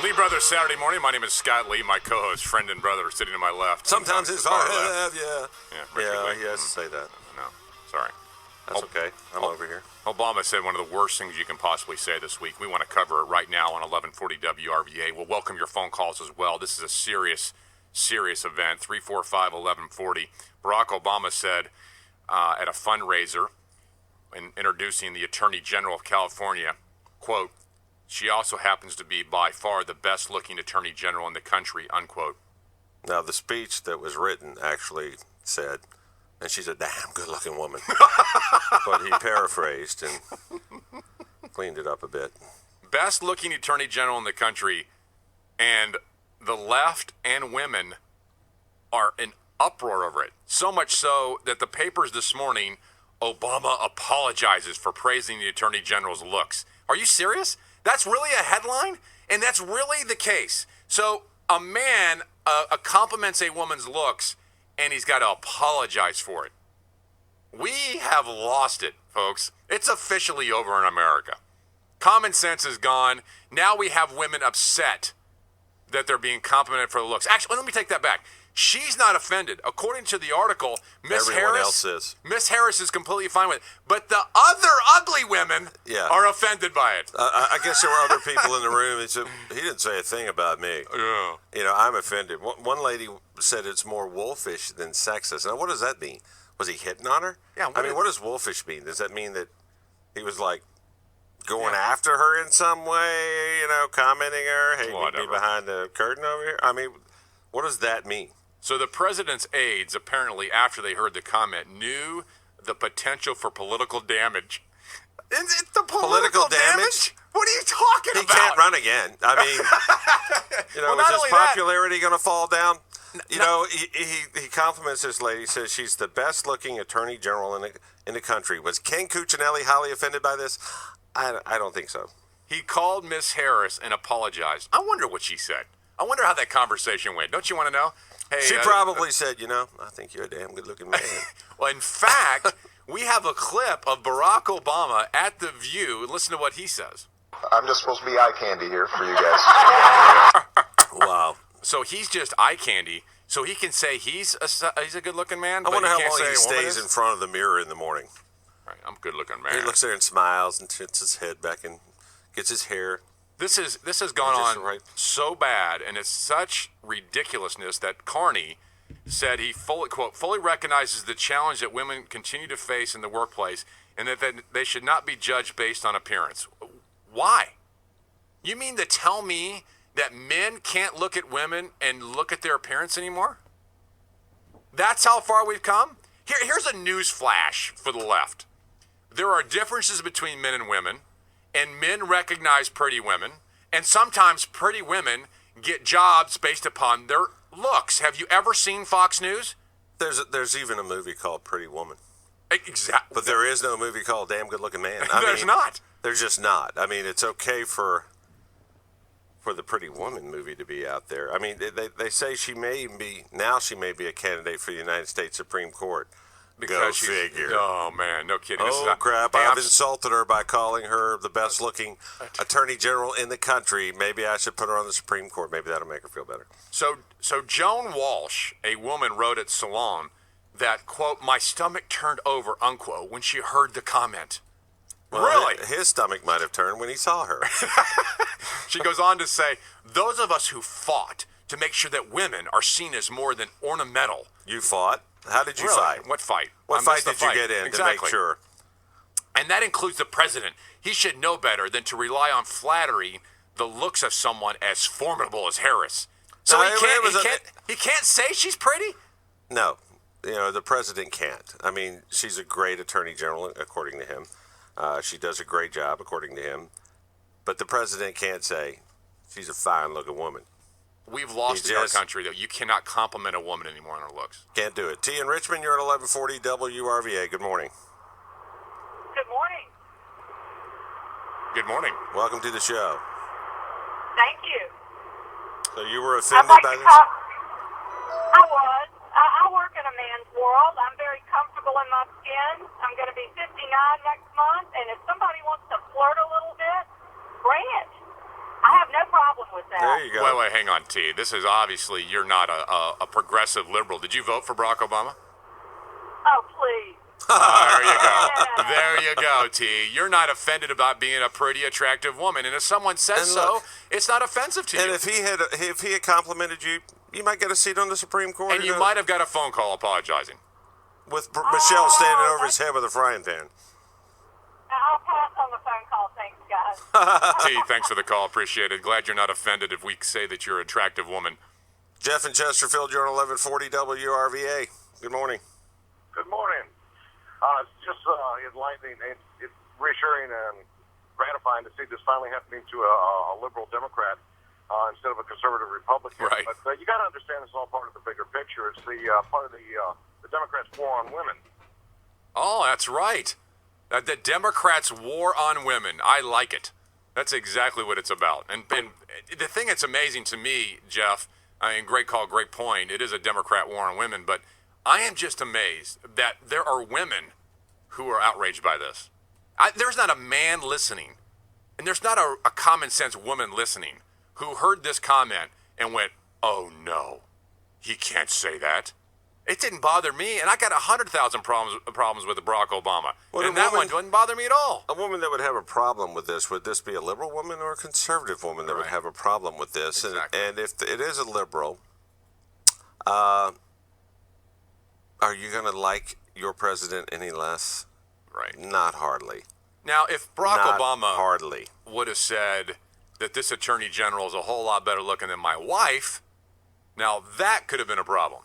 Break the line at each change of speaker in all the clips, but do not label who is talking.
Lee Brothers Saturday morning. My name is Scott Lee. My co-host, friend and brother, sitting to my left.
Sometimes it's hard to have,
Richard Lee.
he has to say that.
No, sorry.
That's okay. I'm over here.
Obama said one of the worst things you can possibly say this week. We want to cover it right now on 1140 WRVA. We'll welcome your phone calls as well. This is a serious event. 345-1140. Barack Obama said at a fundraiser in introducing the Attorney General of California, quote, "She also happens to be by far the best-looking Attorney General in the country," unquote.
Now, the speech that was written actually said, and she's a damn good-looking woman. But he paraphrased and cleaned it up a bit.
Best-looking Attorney General in the country, and the left and women are in uproar over it. So much so that the papers this morning, Obama apologizes for praising the Attorney General's looks. Are you serious? That's really a headline? And that's really the case. So a man compliments a woman's looks, and he's got to apologize for it. We have lost it, folks. It's officially over in America. Common sense is gone. Now we have women upset that they're being complimented for the looks. Actually, let me take that back. She's not offended. According to the article, Miss Harris is completely fine with it. But the other ugly women are offended by it.
I guess there were other people in the room. He didn't say a thing about me.
Yeah.
You know, I'm offended. One lady said it's more wolfish than sexist. Now, what does that mean? Was he hitting on her?
Yeah.
What does wolfish mean? Does that mean that he was like going after her in some way, commenting her, hey, meet me behind the curtain over here? What does that mean?
So the president's aides, apparently, after they heard the comment, knew the potential for political damage. It's the political damage? What are you talking about?
He can't run again. Is his popularity going to fall down? He compliments this lady. He says she's the best-looking attorney general in the country. Was Ken Cuccinelli highly offended by this? I don't think so.
He called Miss Harris and apologized. I wonder what she said. I wonder how that conversation went. Don't you want to know? Hey,
she probably said, I think you're a damn good-looking man.
Well, in fact, we have a clip of Barack Obama at The View. Listen to what he says.
I'm just supposed to be eye candy here for you guys.
Wow.
So he's just eye candy. So he can say he's a good-looking man.
I wonder how long he stays in front of the mirror in the morning.
All right, I'm a good-looking man.
He looks there and smiles and tilts his head back and gets his hair.
This has gone on so bad, and it's such ridiculousness that Carney said he fully recognizes the challenge that women continue to face in the workplace, and that they should not be judged based on appearance. Why? You mean to tell me that men can't look at women and look at their appearance anymore? That's how far we've come? Here's a news flash for the left. There are differences between men and women, and men recognize pretty women, and sometimes pretty women get jobs based upon their looks. Have you ever seen Fox News?
There's even a movie called Pretty Woman.
Exactly.
But there is no movie called Damn Good Looking Man.
There's not.
There's just not. It's okay for the Pretty Woman movie to be out there. They say she may be a candidate for the United States Supreme Court.
Because
Go figure.
Oh, man, no kidding.
Oh, crap. I've insulted her by calling her the best-looking attorney general in the country. Maybe I should put her on the Supreme Court. Maybe that'll make her feel better.
So Joan Walsh, a woman, wrote at Salon that, quote, "My stomach turned over," unquote, when she heard the comment.
Well,
really?
His stomach might have turned when he saw her.
She goes on to say, "Those of us who fought to make sure that women are seen as more than ornamental."
You fought? How did you fight?
What fight?
What fight did you get in to make sure?
And that includes the president. He should know better than to rely on flattering the looks of someone as formidable as Harris. So he can't say she's pretty?
No. The president can't. She's a great attorney general, according to him. She does a great job, according to him. But the president can't say she's a fine-looking woman.
We've lost in our country, though. You cannot compliment a woman anymore on her looks.
Can't do it. T in Richmond, you're at 1140 WRVA. Good morning.
Good morning.
Good morning.
Welcome to the show.
Thank you.
So you were offended by this?
I was. I work in a man's world. I'm very comfortable in my skin. I'm going to be 59 next month, and if somebody wants to flirt a little bit, bring it. I have no problem with that.
There you go.
Wait, hang on, T. This is obviously you're not a progressive liberal. Did you vote for Barack Obama?
Oh, please.
There you go. There you go, T. You're not offended about being a pretty attractive woman, and if someone says
And
so,
look,
it's not offensive to
And
you.
if he had complimented you, you might get a seat on the Supreme Court.
And you might have got a phone call apologizing.
with Michelle standing over his head with a frying pan.
I'll pass on the phone call. Thanks, guys.
T, thanks for the call. Appreciate it. Glad you're not offended if we say that you're an attractive woman.
Jeff in Chesterfield, you're on 1140 WRVA. Good morning.
Good morning. It's just enlightening and it's reassuring and gratifying to see this finally happening to a liberal Democrat instead of a conservative Republican.
Right.
But you got to understand it's all part of the bigger picture. It's the part of the Democrats' war on women.
Oh, that's right. The Democrats' war on women. I like it. That's exactly what it's about. And the thing that's amazing to me, Jeff, I mean, great call, great point. It is a Democrat war on women, but I am just amazed that there are women who are outraged by this. There's not a man listening, and there's not a common sense woman listening who heard this comment and went, oh no, he can't say that. It didn't bother me, and I got 100,000 problems with Barack Obama.
Well,
and that one didn't bother me at all.
A woman that would have a problem with this, would this be a liberal woman or a conservative woman that would
Right.
have a problem with this?
Exactly.
And if it is a liberal, are you going to like your president any less?
Right.
Not hardly.
Now, if Barack
Not
Obama
hardly.
would have said that this attorney general is a whole lot better looking than my wife, now that could have been a problem.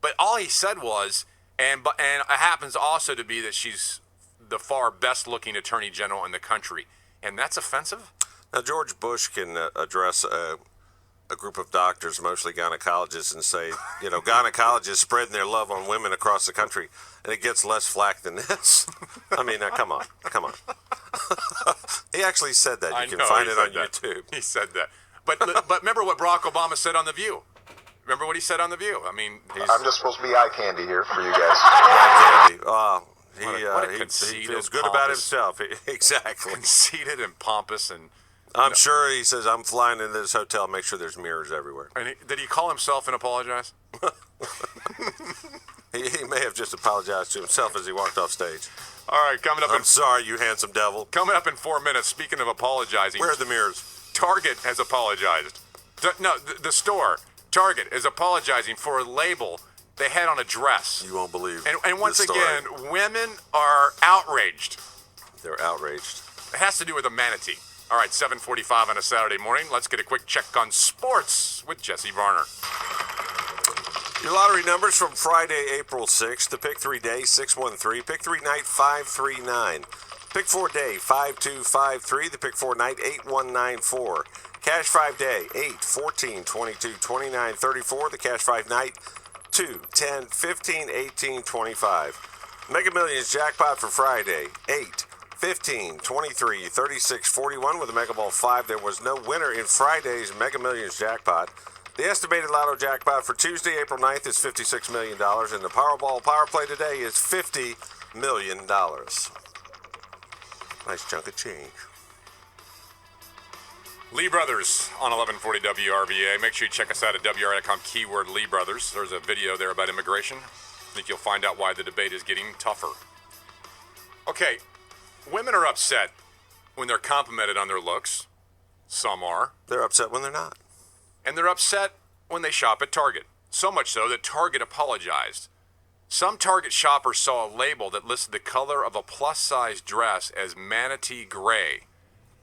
But all he said was, and it happens also to be that she's the far best looking attorney general in the country. And that's offensive?
Now, George Bush can address a group of doctors, mostly gynecologists, and say, you know, gynecologists spreading their love on women across the country, and it gets less flack than this. I mean, now, come on. He actually said that. You can find it on YouTube.
He said that. But remember what Barack Obama said on The View. Remember what he said on The View? I mean,
I'm just supposed to be eye candy here for you guys.
What a
He
conceited,
feels good about
pompous-
himself. Exactly.
conceited and pompous. And
I'm sure he says, I'm flying into this hotel, make sure there's mirrors everywhere.
did he call himself and apologize?
He may have just apologized to himself as he walked off stage.
All right, coming up
I'm sorry, you handsome devil.
Coming up in 4 minutes, speaking of apologizing,
Where are the mirrors?
Target has apologized. The store, Target, is apologizing for a label they had on a dress.
You won't believe
And once
this story.
again, women are outraged.
They're outraged.
It has to do with a manatee. All right, 7:45 on a Saturday morning. Let's get a quick check on sports with Jesse Varner.
Your lottery numbers from Friday, April 6th. The pick 3 day, 613. Pick 3 night, 539. Pick 4 day, 5253. The pick 4 night, 8194. Cash 5 day, 8, 14, 22, 29, 34. The cash 5 night, 2, 10, 15, 18, 25. Mega Millions jackpot for Friday, 8, 15, 23, 36, 41. With the Mega Ball 5, there was no winner in Friday's Mega Millions jackpot. The estimated lotto jackpot for Tuesday, April 9th is $56 million, and the Powerball power play today is $50 million. Nice chunk of change.
Lee Brothers on 1140 WRVA. Make sure you check us out at WRVA.com, keyword Lee Brothers. There's a video there about immigration. I think you'll find out why the debate is getting tougher. Okay, women are upset when they're complimented on their looks. Some are.
They're upset when they're not.
And they're upset when they shop at Target. So much so that Target apologized. Some Target shoppers saw a label that listed the color of a plus-size dress as manatee gray,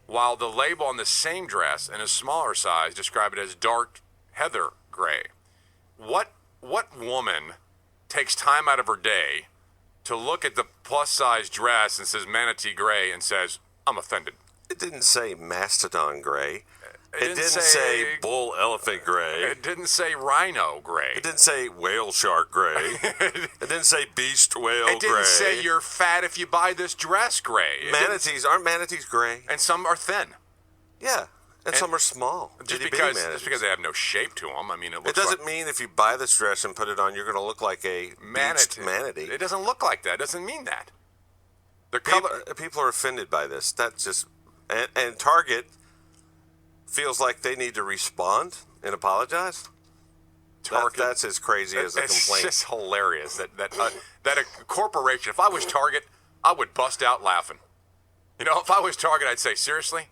while the label on the same dress in a smaller size described it as dark heather gray. What woman takes time out of her day to look at the plus-size dress and says manatee gray and says, I'm offended?
It didn't say mastodon gray.
It
It didn't say bull elephant gray.
It didn't say rhino gray.
It didn't say whale shark gray. It didn't say beast whale gray.
It didn't say you're fat if you buy this dress gray.
Aren't manatees gray?
And some are thin.
Yeah, and some are small.
Just
Itty-bitty
because
manatees.
they have no shape to them. I mean, it looks
It doesn't
like
mean if you buy this dress and put it on, you're going to look like a beached manatee.
It doesn't look like that. It doesn't mean that. They're color.
People are offended by this. That's just and Target feels like they need to respond and apologize. That's as crazy as a complaint.
It's just hilarious that a corporation. If I was Target, I would bust out laughing. You know, if I was Target, I'd say, seriously,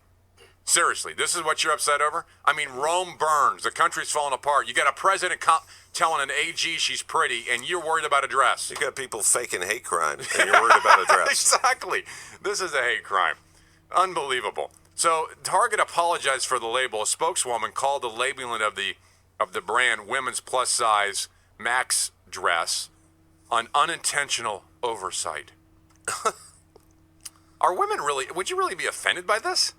this is what you're upset over? I mean, Rome burns. The country's falling apart. You got a president telling an AG she's pretty, and you're worried about a dress.
You got people faking hate crimes, and you're worried about a dress.
Exactly. This is a hate crime. Unbelievable. So Target apologized for the label. A spokeswoman called the labeling of the brand women's plus size max dress an unintentional oversight. Are women really? Would you really be offended by this?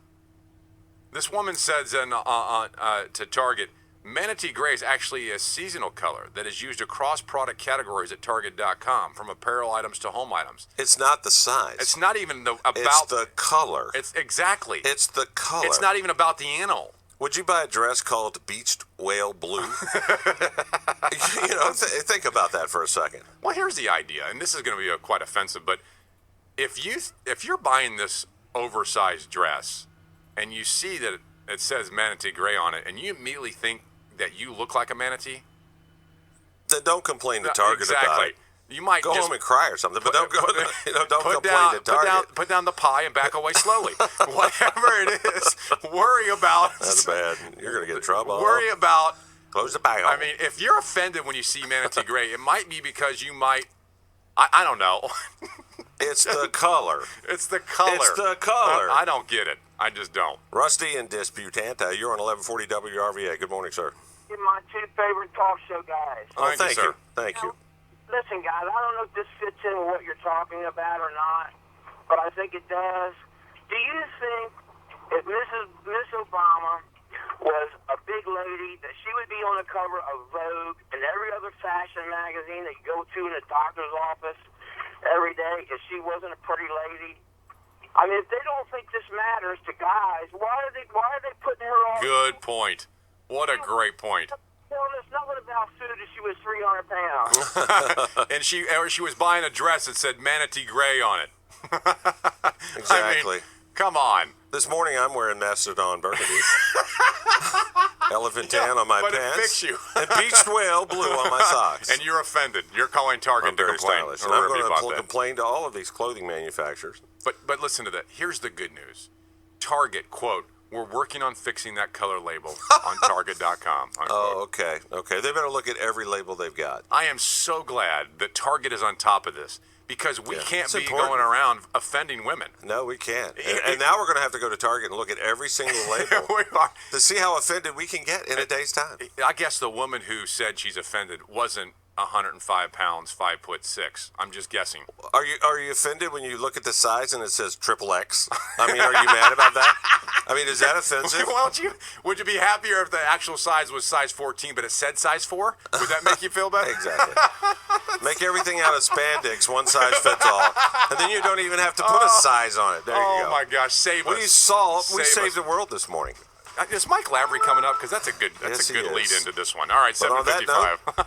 This woman says to Target, manatee gray is actually a seasonal color that is used across product categories at Target.com, from apparel items to home items.
It's not the size.
It's not even about.
It's the color.
It's exactly.
It's the color.
It's not even about the animal.
Would you buy a dress called beached whale blue? Think about that for a second.
Well, here's the idea, and this is going to be quite offensive, but if you're buying this oversized dress and you see that it says manatee gray on it, and you immediately think that you look like a manatee,
then don't complain to Target about it.
You might
go home and cry or something, but don't complain to Target.
Put down the pie and back away slowly. Whatever it is, worry about.
That's bad. You're going to get in trouble.
Worry about.
Close the bag.
I mean, if you're offended when you see manatee gray, it might be because you might. I don't know.
It's the color.
It's the color.
It's the color.
I don't get it. I just don't.
Rusty and Disputanta, you're on 1140 WRVA. Good morning, sir.
You're my two favorite talk show guys.
Oh,
Thank you, sir.
Thank you.
Listen, guys, I don't know if this fits in with what you're talking about or not, but I think it does. Do you think if Miss Obama was a big lady, that she would be on the cover of Vogue and every other fashion magazine that you go to in the doctor's office every day if she wasn't a pretty lady? I mean, if they don't think this matters to guys, why are they putting her on?
Good point. What a great point.
Well, there's nothing about food if she was 300 pounds.
And she was buying a dress that said manatee gray on it.
Exactly.
I mean, come on.
This morning I'm wearing Macedon burgundy. Elephant tan on my
but
pants.
It fits you.
And beached whale blue on my socks.
And you're offended. You're calling Target
I'm very
to complain.
stylish. And I'm going to complain to all of these clothing manufacturers.
But listen to that. Here's the good news. Target, quote, we're working on fixing that color label on Target.com.
Oh, okay. They better look at every label they've got.
I am so glad that Target is on top of this, because we can't be
important.
going around offending women.
No, we can't. And now we're going to have to go to Target and look at every single label
We are.
to see how offended we can get in a day's time.
I guess the woman who said she's offended wasn't 105 pounds, 5'6". I'm just guessing.
Are you offended when you look at the size and it says XXX? I mean, are you mad about that? I mean, is that offensive?
Would you be happier if the actual size was size 14, but it said size 4? Would that make you feel better?
Exactly. Make everything out of spandex, one size fits all, and then you don't even have to put a size on it. There you go.
Oh my gosh, save us!
We saved the world this morning.
Is Mike Lavery coming up? Because that's a good
Yes,
lead
is.
into this one. All right,
But on that
7:55.